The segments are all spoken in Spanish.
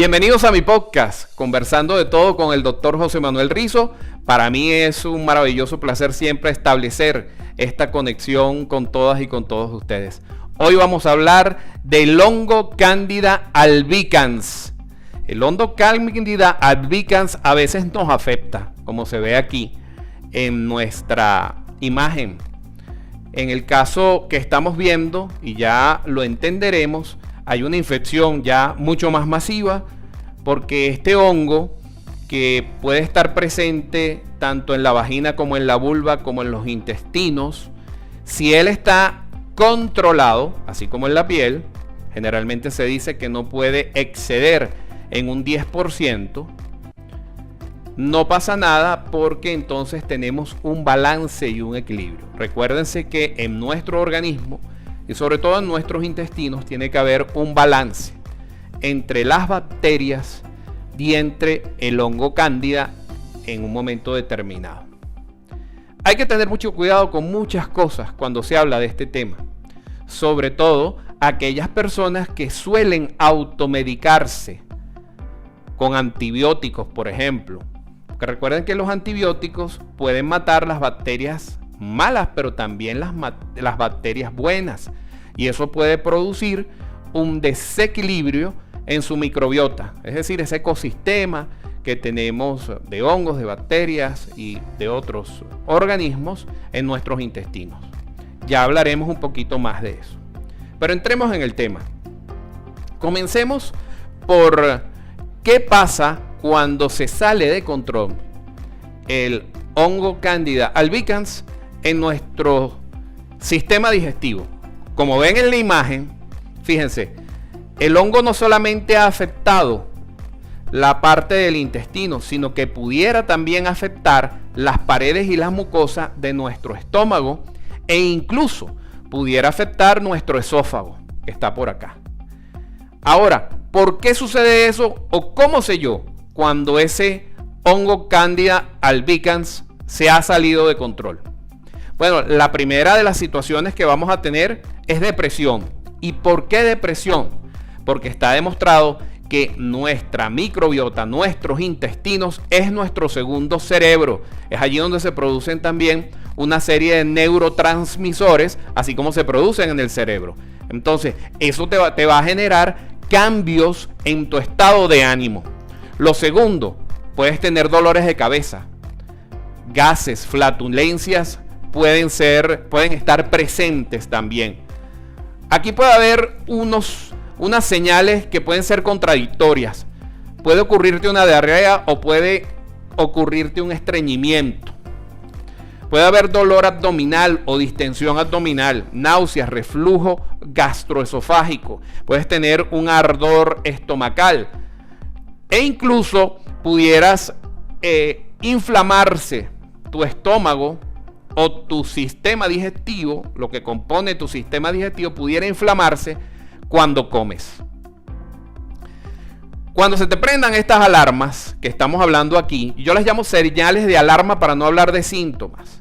Bienvenidos a mi podcast, conversando de todo con el doctor José Manuel Rizo. Para mí es un maravilloso placer siempre establecer esta conexión con todas y con todos ustedes. Hoy vamos a hablar del hongo Candida albicans. El hongo Candida albicans a veces nos afecta, como se ve aquí en nuestra imagen. En el caso que estamos viendo, y ya lo entenderemos, hay una infección ya mucho más masiva, porque este hongo, que puede estar presente tanto en la vagina como en la vulva como en los intestinos, si él está controlado, así como en la piel, generalmente se dice que no puede exceder en un 10%, no pasa nada, porque entonces tenemos un balance y un equilibrio. Recuérdense que en nuestro organismo y sobre todo en nuestros intestinos tiene que haber un balance entre las bacterias y entre el hongo Cándida en un momento determinado. Hay que tener mucho cuidado con muchas cosas cuando se habla de este tema, sobre todo aquellas personas que suelen automedicarse con antibióticos, por ejemplo. Porque recuerden que los antibióticos pueden matar las bacterias malas, pero también las bacterias buenas, y eso puede producir un desequilibrio en su microbiota, es decir, ese ecosistema que tenemos de hongos, de bacterias y de otros organismos en nuestros intestinos. Ya hablaremos un poquito más de eso, pero entremos en el tema. Comencemos por qué pasa cuando se sale de control el hongo Candida albicans en nuestro sistema digestivo. Como ven en la imagen, fíjense, el hongo no solamente ha afectado la parte del intestino, sino que pudiera también afectar las paredes y las mucosas de nuestro estómago, e incluso pudiera afectar nuestro esófago, que está por acá. Ahora, ¿por qué sucede eso o cómo sé yo cuando ese hongo Candida albicans se ha salido de control? Bueno, la primera de las situaciones que vamos a tener es depresión. ¿Y por qué depresión? Porque está demostrado que nuestra microbiota, nuestros intestinos, es nuestro segundo cerebro. Es allí donde se producen también una serie de neurotransmisores, así como se producen en el cerebro. Entonces, eso te va a generar cambios en tu estado de ánimo. Lo segundo, puedes tener dolores de cabeza, gases, flatulencias, pueden estar presentes también. Aquí puede haber unas señales que pueden ser contradictorias. Puede ocurrirte una diarrea o puede ocurrirte un estreñimiento. Puede haber dolor abdominal o distensión abdominal, náuseas, reflujo gastroesofágico. Puedes tener un ardor estomacal. E incluso pudieras inflamarse tu estómago, o tu sistema digestivo, lo que compone tu sistema digestivo, pudiera inflamarse cuando comes. Cuando se te prendan estas alarmas que estamos hablando aquí, yo las llamo señales de alarma para no hablar de síntomas.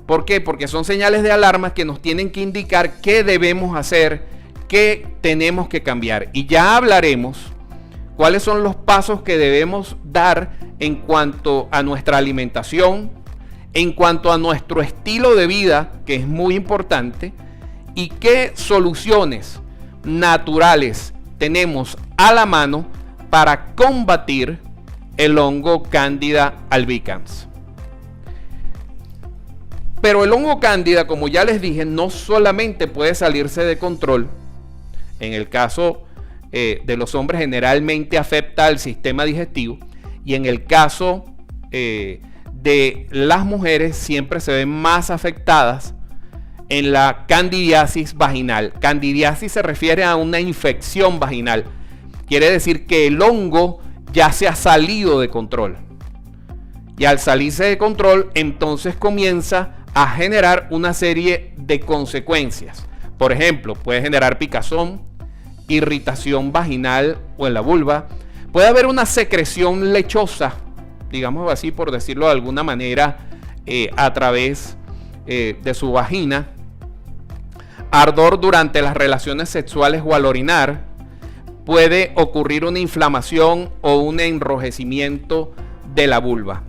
¿Por qué? Porque son señales de alarma que nos tienen que indicar qué debemos hacer, qué tenemos que cambiar. Y ya hablaremos cuáles son los pasos que debemos dar en cuanto a nuestra alimentación, en cuanto a nuestro estilo de vida, que es muy importante, y qué soluciones naturales tenemos a la mano para combatir el hongo Candida albicans. Pero el hongo Candida, como ya les dije, no solamente puede salirse de control. En el caso de los hombres, generalmente afecta al sistema digestivo, y en el caso de las mujeres siempre se ven más afectadas en la candidiasis vaginal. Candidiasis se refiere a una infección vaginal. Quiere decir que el hongo ya se ha salido de control. Y al salirse de control, entonces comienza a generar una serie de consecuencias. Por ejemplo, puede generar picazón, irritación vaginal o en la vulva. Puede haber una secreción lechosa, digamos así, por decirlo de alguna manera, a través de su vagina. Ardor durante las relaciones sexuales o al orinar. puede ocurrir una inflamación o un enrojecimiento de la vulva.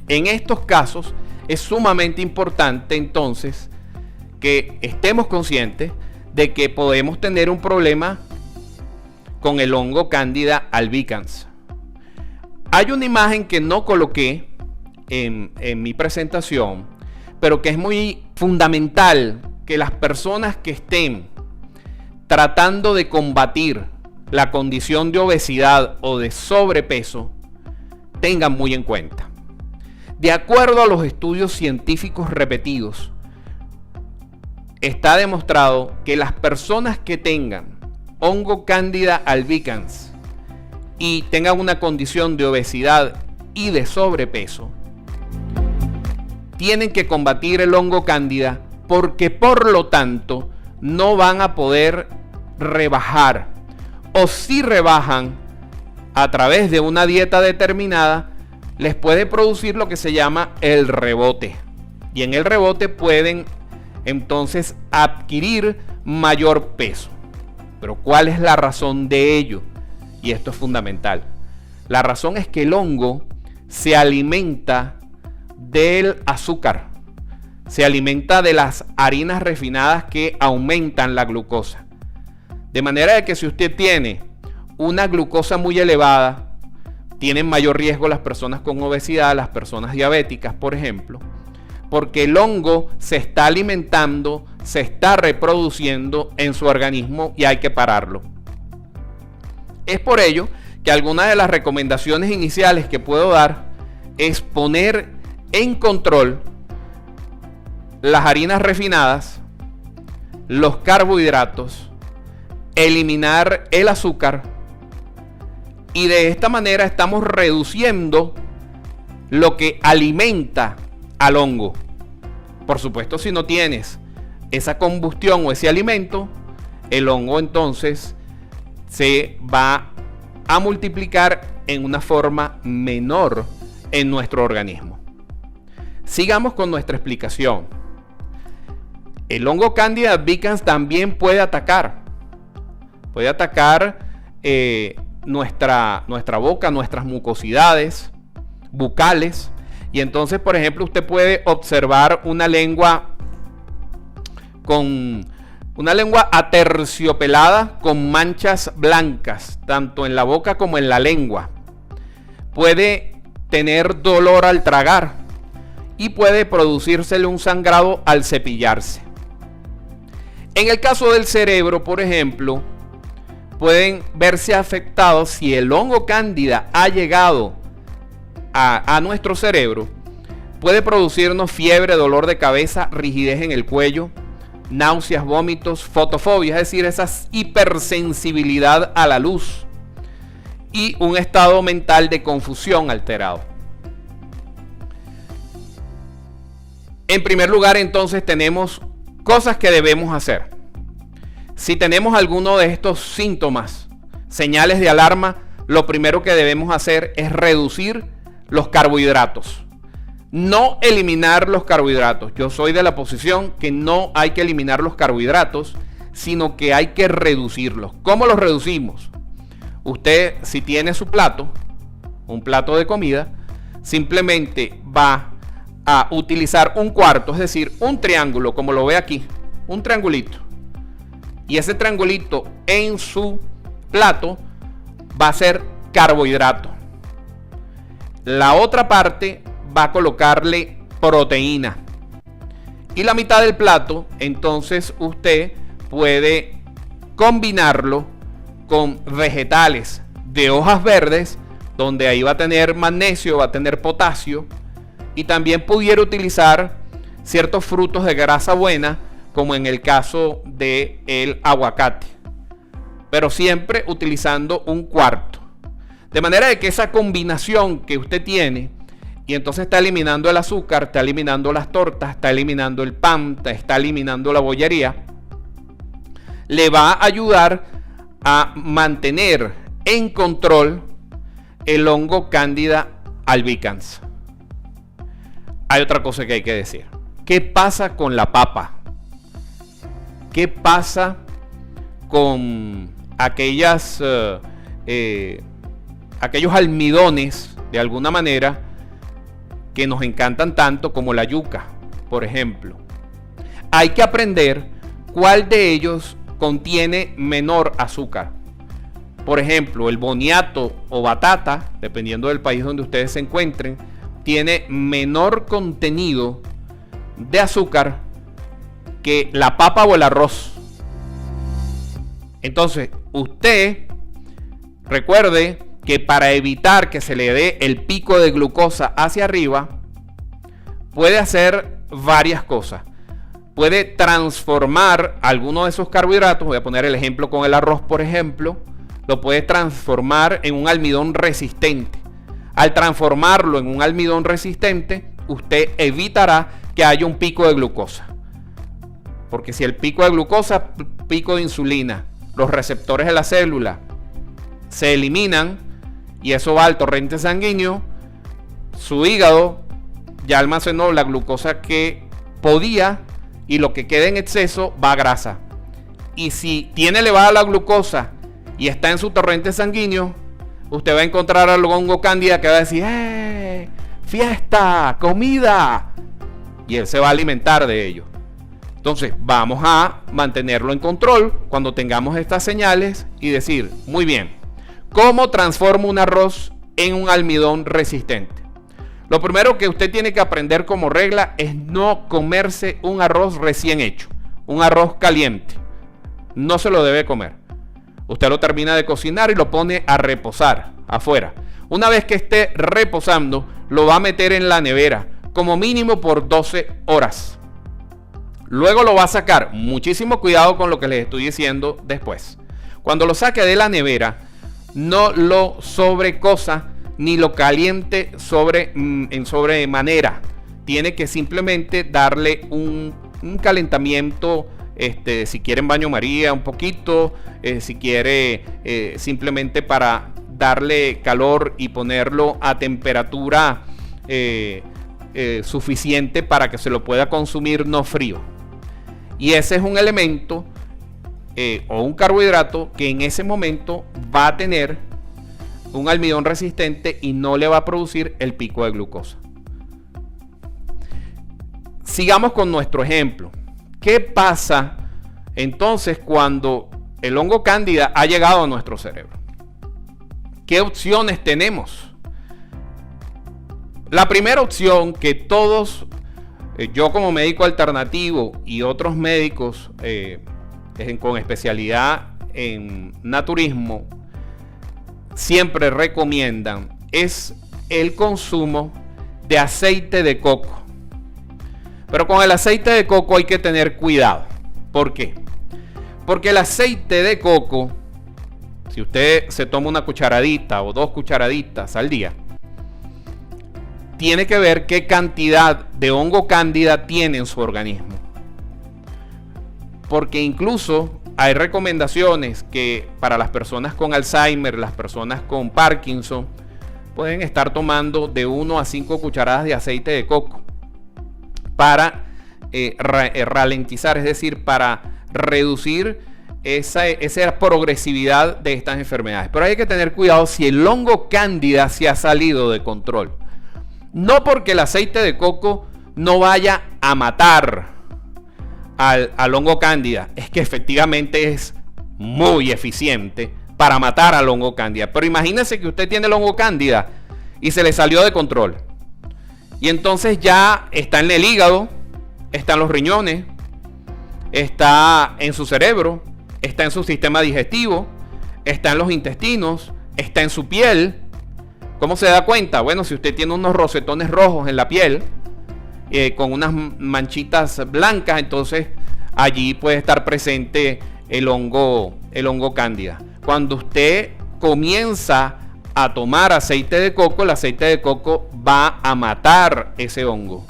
En estos casos es sumamente importante entonces que estemos conscientes de que podemos tener un problema con el hongo Candida albicans. Hay una imagen que no coloqué en mi presentación, pero que es muy fundamental que las personas que estén tratando de combatir la condición de obesidad o de sobrepeso tengan muy en cuenta. De acuerdo a los estudios científicos repetidos, está demostrado que las personas que tengan hongo Candida albicans y tengan una condición de obesidad y de sobrepeso, tienen que combatir el hongo Candida porque por lo tanto no van a poder rebajar, o si rebajan a través de una dieta determinada, les puede producir lo que se llama el rebote, y en el rebote pueden entonces adquirir mayor peso. Pero ¿cuál es la razón de ello? Y esto es fundamental. La razón es que el hongo se alimenta del azúcar, se alimenta de las harinas refinadas que aumentan la glucosa. De manera de que si usted tiene una glucosa muy elevada, tienen mayor riesgo las personas con obesidad, las personas diabéticas, por ejemplo, porque el hongo se está alimentando, se está reproduciendo en su organismo y hay que pararlo. Es por ello que algunas de las recomendaciones iniciales que puedo dar es poner en control las harinas refinadas, los carbohidratos, eliminar el azúcar, y de esta manera estamos reduciendo lo que alimenta al hongo. Por supuesto, si no tienes esa combustión o ese alimento, el hongo entonces se va a multiplicar en una forma menor en nuestro organismo. Sigamos con nuestra explicación. El hongo Candida albicans también puede atacar nuestra boca, nuestras mucosidades bucales, y entonces, por ejemplo, usted puede observar una lengua aterciopelada con manchas blancas, tanto en la boca como en la lengua. Puede tener dolor al tragar y puede producírsele un sangrado al cepillarse. En el caso del cerebro, por ejemplo, pueden verse afectados si el hongo Candida ha llegado a nuestro cerebro. Puede producirnos fiebre, dolor de cabeza, rigidez en el cuello, náuseas, vómitos, fotofobia, es decir, esa hipersensibilidad a la luz, y un estado mental de confusión alterado. En primer lugar, entonces, tenemos cosas que debemos hacer. Si tenemos alguno de estos síntomas, señales de alarma, lo primero que debemos hacer es reducir los carbohidratos. No eliminar los carbohidratos. Yo soy de la posición que no hay que eliminar los carbohidratos, sino que hay que reducirlos. ¿Cómo los reducimos? Usted, si tiene su plato, un plato de comida, simplemente va a utilizar un cuarto, es decir, un triángulo, como lo ve aquí, un triangulito. Y ese triangulito en su plato va a ser carbohidrato. La otra parte va a colocarle proteína. Y la mitad del plato, entonces usted puede combinarlo con vegetales de hojas verdes, donde ahí va a tener magnesio, va a tener potasio. Y también pudiera utilizar ciertos frutos de grasa buena, como en el caso del aguacate, pero siempre utilizando un cuarto. De manera de que esa combinación que usted tiene, y entonces está eliminando el azúcar, está eliminando las tortas, está eliminando el pan, está eliminando la bollería, le va a ayudar a mantener en control el hongo Candida albicans. Hay otra cosa que hay que decir. ¿Qué pasa con la papa? ¿Qué pasa con aquellos almidones, de alguna manera, que nos encantan tanto, como la yuca, por ejemplo. Hay que aprender cuál de ellos contiene menor azúcar. Por ejemplo, el boniato o batata, dependiendo del país donde ustedes se encuentren, tiene menor contenido de azúcar que la papa o el arroz. Entonces, usted recuerde que para evitar que se le dé el pico de glucosa hacia arriba, puede hacer varias cosas. Puede transformar alguno de esos carbohidratos, voy a poner el ejemplo con el arroz, por ejemplo, lo puede transformar en un almidón resistente. Al transformarlo en un almidón resistente, usted evitará que haya un pico de glucosa. Porque si el pico de glucosa, pico de insulina, los receptores de la célula se eliminan y eso va al torrente sanguíneo, su hígado ya almacenó la glucosa que podía y lo que queda en exceso va a grasa. Y si tiene elevada la glucosa y está en su torrente sanguíneo, usted va a encontrar al hongo cándida que va a decir: ¡eh! ¡Fiesta! ¡Comida! Y él se va a alimentar de ello. Entonces vamos a mantenerlo en control cuando tengamos estas señales y decir: muy bien, ¿cómo transformo un arroz en un almidón resistente? Lo primero que usted tiene que aprender como regla es no comerse un arroz recién hecho, un arroz caliente. No se lo debe comer. Usted lo termina de cocinar y lo pone a reposar afuera. Una vez que esté reposando, lo va a meter en la nevera, como mínimo por 12 horas. Luego lo va a sacar. Muchísimo cuidado con lo que les estoy diciendo después. Cuando lo saque de la nevera, no lo sobrecosa ni lo caliente en sobremanera. Tiene que simplemente darle un calentamiento, si quiere en baño María un poquito, si quiere simplemente para darle calor y ponerlo a temperatura suficiente para que se lo pueda consumir no frío. Y ese es un elemento o un carbohidrato que en ese momento va a tener un almidón resistente y no le va a producir el pico de glucosa. Sigamos con nuestro ejemplo. ¿Qué pasa entonces cuando el hongo cándida ha llegado a nuestro cerebro? ¿Qué opciones tenemos? La primera opción que todos, yo como médico alternativo y otros médicos con especialidad en naturismo, siempre recomiendan es el consumo de aceite de coco. Pero con el aceite de coco hay que tener cuidado. ¿Por qué? Porque el aceite de coco, si usted se toma una cucharadita o 2 cucharaditas al día, tiene que ver qué cantidad de hongo cándida tiene en su organismo. Porque incluso hay recomendaciones que para las personas con Alzheimer, las personas con Parkinson, pueden estar tomando de 1 a 5 cucharadas de aceite de coco para ralentizar, es decir, para reducir esa progresividad de estas enfermedades. Pero hay que tener cuidado si el hongo cándida se ha salido de control. No porque el aceite de coco no vaya a matar al hongo cándida, es que efectivamente es muy eficiente para matar al hongo cándida. Pero imagínense que usted tiene el hongo cándida y se le salió de control. Y entonces ya está en el hígado, está en los riñones, está en su cerebro, está en su sistema digestivo, está en los intestinos, está en su piel. ¿Cómo se da cuenta? Bueno, si usted tiene unos rosetones rojos en la piel, con unas manchitas blancas, entonces allí puede estar presente el hongo cándida. Cuando usted comienza a tomar aceite de coco, el aceite de coco va a matar ese hongo.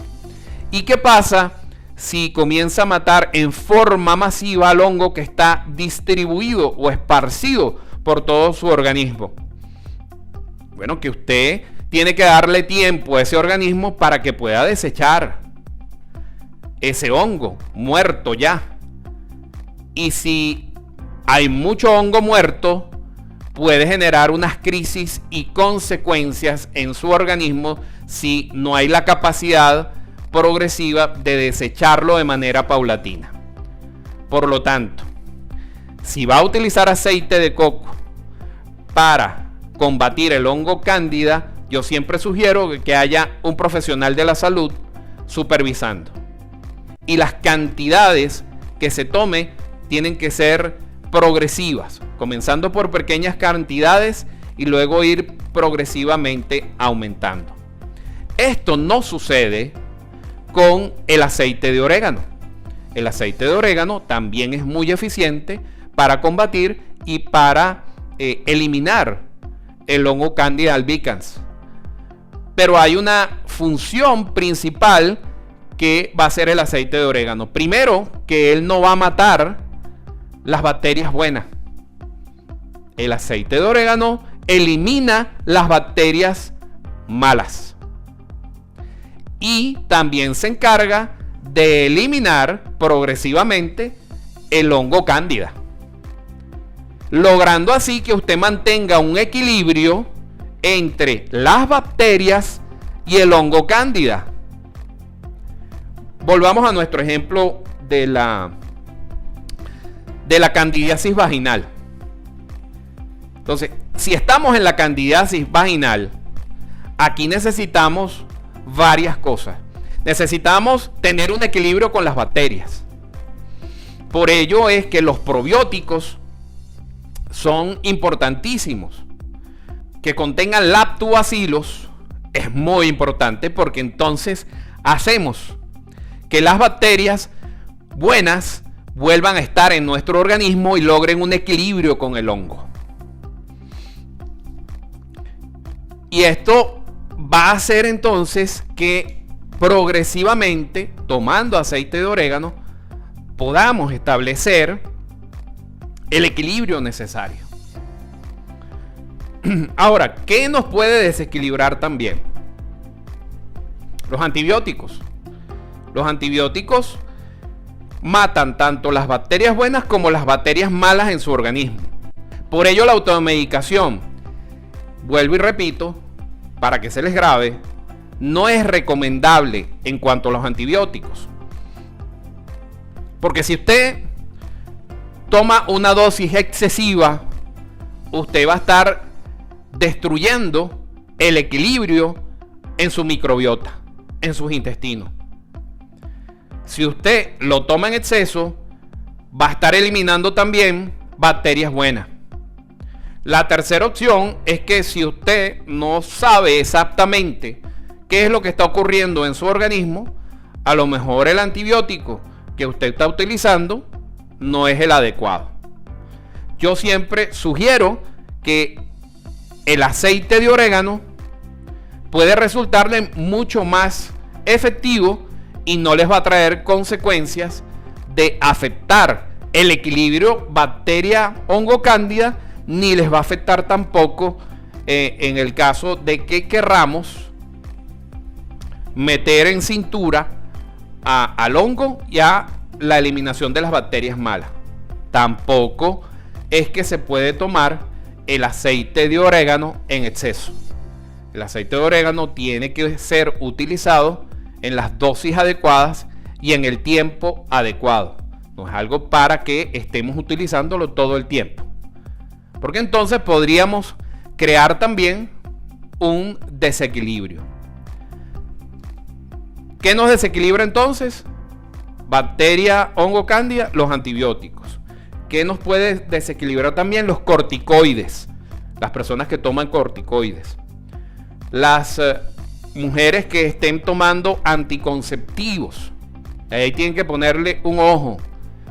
¿Y qué pasa si comienza a matar en forma masiva al hongo que está distribuido o esparcido por todo su organismo? Bueno, que usted tiene que darle tiempo a ese organismo para que pueda desechar ese hongo muerto ya. Y si hay mucho hongo muerto, puede generar unas crisis y consecuencias en su organismo si no hay la capacidad progresiva de desecharlo de manera paulatina. Por lo tanto, si va a utilizar aceite de coco para combatir el hongo cándida, yo siempre sugiero que haya un profesional de la salud supervisando. Y las cantidades que se tome tienen que ser progresivas, comenzando por pequeñas cantidades y luego ir progresivamente aumentando. Esto no sucede con el aceite de orégano. El aceite de orégano también es muy eficiente para combatir y para eliminar el hongo Candida albicans. Pero hay una función principal que va a ser el aceite de orégano. Primero, que él no va a matar las bacterias buenas. El aceite de orégano elimina las bacterias malas. Y también se encarga de eliminar progresivamente el hongo cándida, logrando así que usted mantenga un equilibrio entre las bacterias y el hongo cándida. Volvamos a nuestro ejemplo de la candidiasis vaginal. Entonces, si estamos en la candidiasis vaginal, aquí necesitamos varias cosas. Necesitamos tener un equilibrio con las bacterias. Por ello es que los probióticos son importantísimos. Que contengan lactobacillus es muy importante, porque entonces hacemos que las bacterias buenas vuelvan a estar en nuestro organismo y logren un equilibrio con el hongo. Y esto va a hacer entonces que progresivamente, tomando aceite de orégano, podamos establecer el equilibrio necesario. Ahora, ¿qué nos puede desequilibrar también? Los antibióticos. Los antibióticos matan tanto las bacterias buenas como las bacterias malas en su organismo. Por ello, la automedicación, vuelvo y repito, para que se les grabe, no es recomendable en cuanto a los antibióticos. Porque si usted toma una dosis excesiva, usted va a estar destruyendo el equilibrio en su microbiota, en sus intestinos. Si usted lo toma en exceso, va a estar eliminando también bacterias buenas. La tercera opción es que si usted no sabe exactamente qué es lo que está ocurriendo en su organismo, a lo mejor el antibiótico que usted está utilizando no es el adecuado. Yo siempre sugiero que el aceite de orégano puede resultarle mucho más efectivo y no les va a traer consecuencias de afectar el equilibrio bacteria-hongo cándida, ni les va a afectar tampoco en el caso de que querramos meter en cintura al hongo y a la eliminación de las bacterias malas. Tampoco es que se puede tomar el aceite de orégano en exceso. El aceite de orégano tiene que ser utilizado en las dosis adecuadas y en el tiempo adecuado. No es algo para que estemos utilizándolo todo el tiempo, porque entonces podríamos crear también un desequilibrio. ¿Qué nos desequilibra entonces? Bacteria, hongo cándida, los antibióticos. ¿Qué nos puede desequilibrar también? Los corticoides. Las personas que toman corticoides. Las mujeres que estén tomando anticonceptivos. Ahí tienen que ponerle un ojo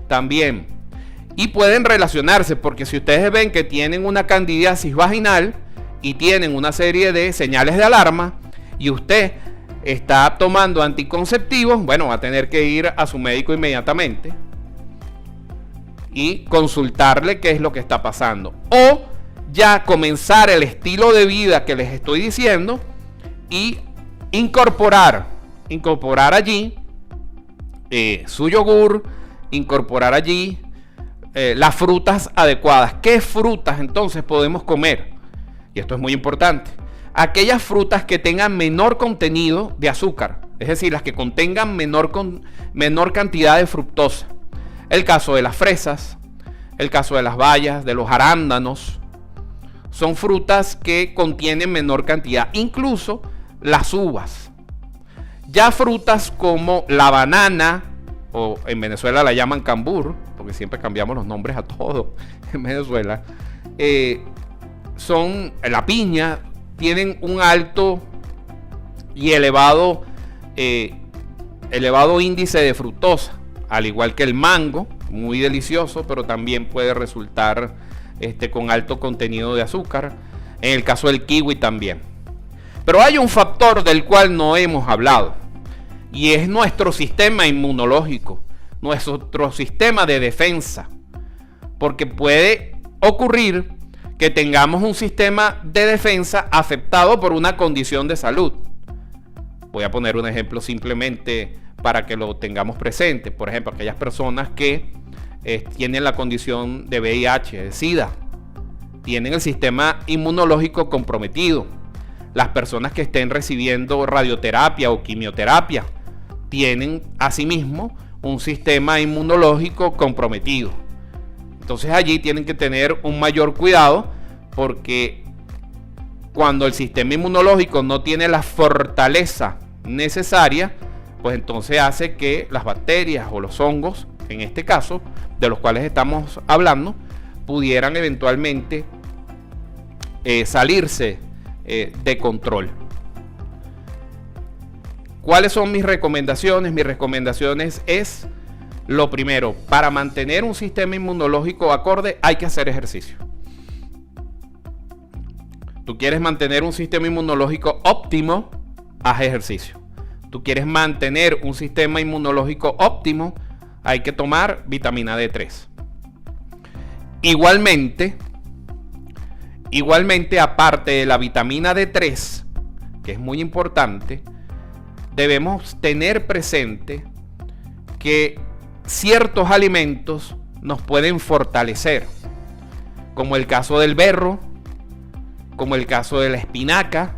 también. Y pueden relacionarse, porque si ustedes ven que tienen una candidiasis vaginal y tienen una serie de señales de alarma y usted está tomando anticonceptivos, bueno, va a tener que ir a su médico inmediatamente y consultarle qué es lo que está pasando. O ya comenzar el estilo de vida que les estoy diciendo y incorporar allí su yogur, incorporar allí las frutas adecuadas. ¿Qué frutas entonces podemos comer? Y esto es muy importante. Aquellas frutas que tengan menor contenido de azúcar, es decir, las que contengan menor cantidad de fructosa. El caso de las fresas, el caso de las bayas, de los arándanos, son frutas que contienen menor cantidad, incluso las uvas. Ya frutas como la banana, o en Venezuela la llaman cambur, porque siempre cambiamos los nombres a todo en Venezuela, son la piña, tienen un alto y elevado índice de fructosa, al igual que el mango, muy delicioso, pero también puede resultar con alto contenido de azúcar. En el caso del kiwi también. Pero hay un factor del cual no hemos hablado, y es nuestro sistema inmunológico, nuestro sistema de defensa, porque puede ocurrir que tengamos un sistema de defensa afectado por una condición de salud. Voy a poner un ejemplo simplemente para que lo tengamos presente. Por ejemplo, aquellas personas que tienen la condición de VIH, de SIDA, tienen el sistema inmunológico comprometido. Las personas que estén recibiendo radioterapia o quimioterapia tienen asimismo un sistema inmunológico comprometido. Entonces allí tienen que tener un mayor cuidado, porque cuando el sistema inmunológico no tiene la fortaleza necesaria, pues entonces hace que las bacterias o los hongos, en este caso, de los cuales estamos hablando, pudieran eventualmente salirse de control. ¿Cuáles son mis recomendaciones? Mis recomendaciones es, lo primero, para mantener un sistema inmunológico acorde hay que hacer ejercicio. Tú quieres mantener un sistema inmunológico óptimo, haz ejercicio. Tú quieres mantener un sistema inmunológico óptimo, hay que tomar vitamina D3. Igualmente, aparte de la vitamina D3, que es muy importante, debemos tener presente que ciertos alimentos nos pueden fortalecer, como el caso del berro, como el caso de la espinaca.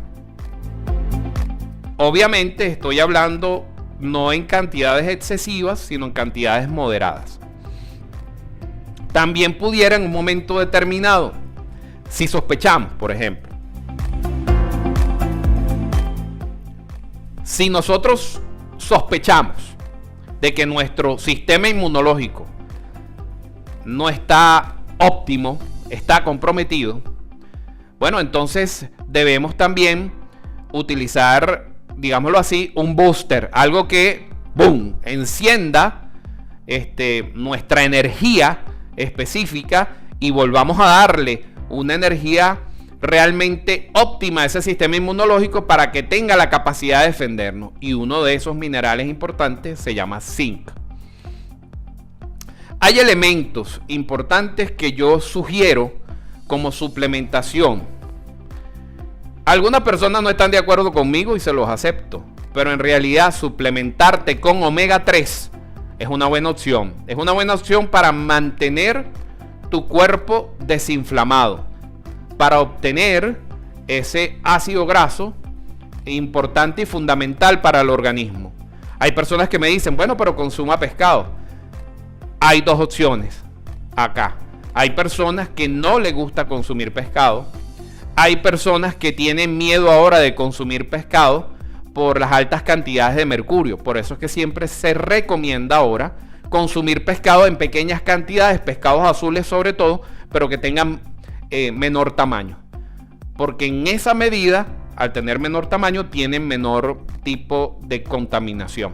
Obviamente estoy hablando no en cantidades excesivas, sino en cantidades moderadas. También pudiera en un momento determinado, si sospechamos, por ejemplo, si nosotros sospechamos de que nuestro sistema inmunológico no está óptimo, está comprometido, bueno, entonces debemos también utilizar, digámoslo así, un booster, algo que, ¡boom!, encienda nuestra energía específica y volvamos a darle una energía realmente óptima a ese sistema inmunológico para que tenga la capacidad de defendernos. Y uno de esos minerales importantes se llama zinc. Hay elementos importantes que yo sugiero como suplementación. Algunas personas no están de acuerdo conmigo y se los acepto, pero en realidad suplementarte con omega 3 es una buena opción. Es una buena opción para mantener tu cuerpo desinflamado, para obtener ese ácido graso importante y fundamental para el organismo. Hay personas que me dicen, bueno, pero consuma pescado. Hay dos opciones acá. Hay personas que no les gusta consumir pescado. Hay personas que tienen miedo ahora de consumir pescado por las altas cantidades de mercurio. Por eso es que siempre se recomienda ahora consumir pescado en pequeñas cantidades, pescados azules sobre todo, pero que tengan menor tamaño. Porque en esa medida, al tener menor tamaño, tienen menor tipo de contaminación.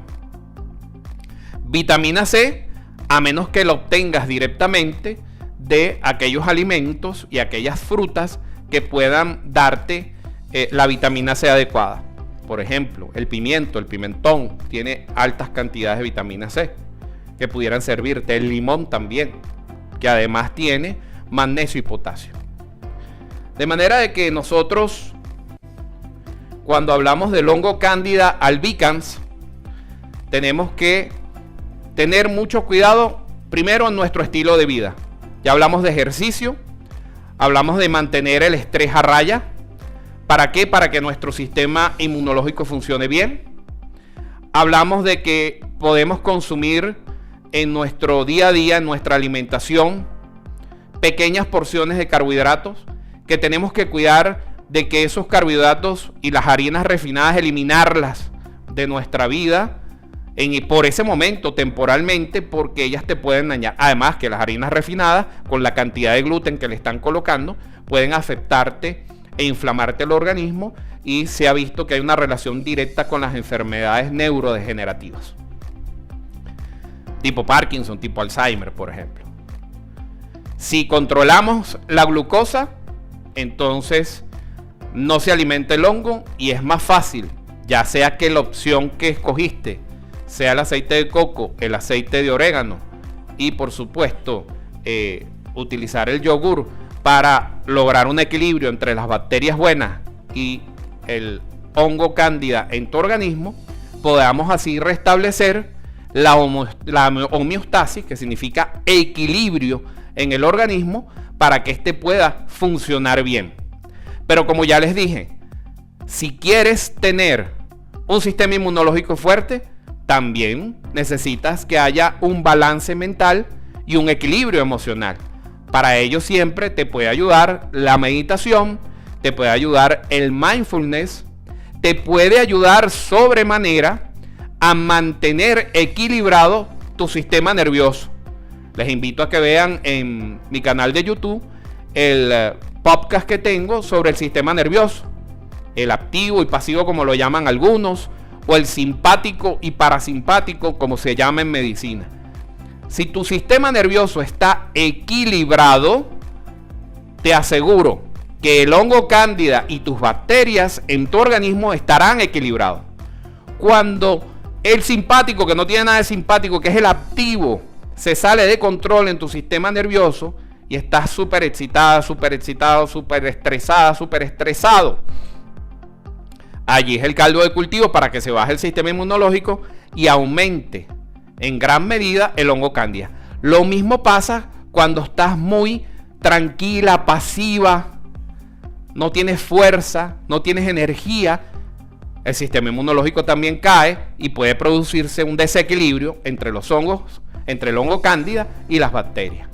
Vitamina C, a menos que la obtengas directamente de aquellos alimentos y aquellas frutas que puedan darte la vitamina C adecuada. Por ejemplo, el pimiento, el pimentón tiene altas cantidades de vitamina C que pudieran servirte. El limón también, que además tiene magnesio y potasio. De manera de que nosotros, cuando hablamos del hongo Candida albicans, tenemos que tener mucho cuidado primero en nuestro estilo de vida. Ya hablamos de ejercicio, hablamos de mantener el estrés a raya. ¿Para qué? Para que nuestro sistema inmunológico funcione bien. Hablamos de que podemos consumir en nuestro día a día, en nuestra alimentación, pequeñas porciones de carbohidratos, que tenemos que cuidar de que esos carbohidratos y las harinas refinadas, eliminarlas de nuestra vida por ese momento, temporalmente, porque ellas te pueden dañar. Además que las harinas refinadas, con la cantidad de gluten que le están colocando, pueden afectarte e inflamarte el organismo, y se ha visto que hay una relación directa con las enfermedades neurodegenerativas, tipo Parkinson, tipo Alzheimer, por ejemplo. Si controlamos la glucosa, entonces no se alimenta el hongo y es más fácil, ya sea que la opción que escogiste sea el aceite de coco, el aceite de orégano y por supuesto utilizar el yogur para lograr un equilibrio entre las bacterias buenas y el hongo cándida en tu organismo, podamos así restablecer la homeostasis, que significa equilibrio en el organismo, para que éste pueda funcionar bien. Pero como ya les dije, si quieres tener un sistema inmunológico fuerte, también necesitas que haya un balance mental y un equilibrio emocional. Para ello siempre te puede ayudar la meditación, te puede ayudar el mindfulness, te puede ayudar sobremanera a mantener equilibrado tu sistema nervioso. Les invito a que vean en mi canal de YouTube el podcast que tengo sobre el sistema nervioso, el activo y pasivo como lo llaman algunos, o el simpático y parasimpático como se llama en medicina. Si tu sistema nervioso está equilibrado, te aseguro que el hongo cándida y tus bacterias en tu organismo estarán equilibrados. Cuando el simpático, que no tiene nada de simpático, que es el activo, se sale de control en tu sistema nervioso y estás súper excitada, súper excitado, súper estresada, súper estresado, allí es el caldo de cultivo para que se baje el sistema inmunológico y aumente en gran medida el hongo cándida. Lo mismo pasa cuando estás muy tranquila, pasiva, no tienes fuerza, no tienes energía. El sistema inmunológico también cae y puede producirse un desequilibrio entre los hongos, entre el hongo cándida y las bacterias.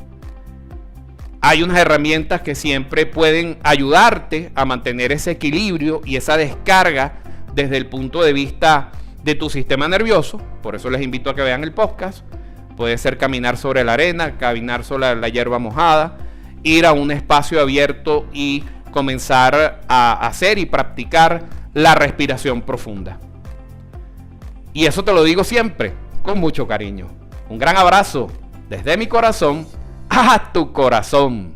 Hay unas herramientas que siempre pueden ayudarte a mantener ese equilibrio y esa descarga desde el punto de vista de tu sistema nervioso. Por eso les invito a que vean el podcast. Puede ser caminar sobre la arena, caminar sobre la hierba mojada, ir a un espacio abierto y comenzar a hacer y practicar la respiración profunda. Y eso te lo digo siempre con mucho cariño. Un gran abrazo desde mi corazón a tu corazón.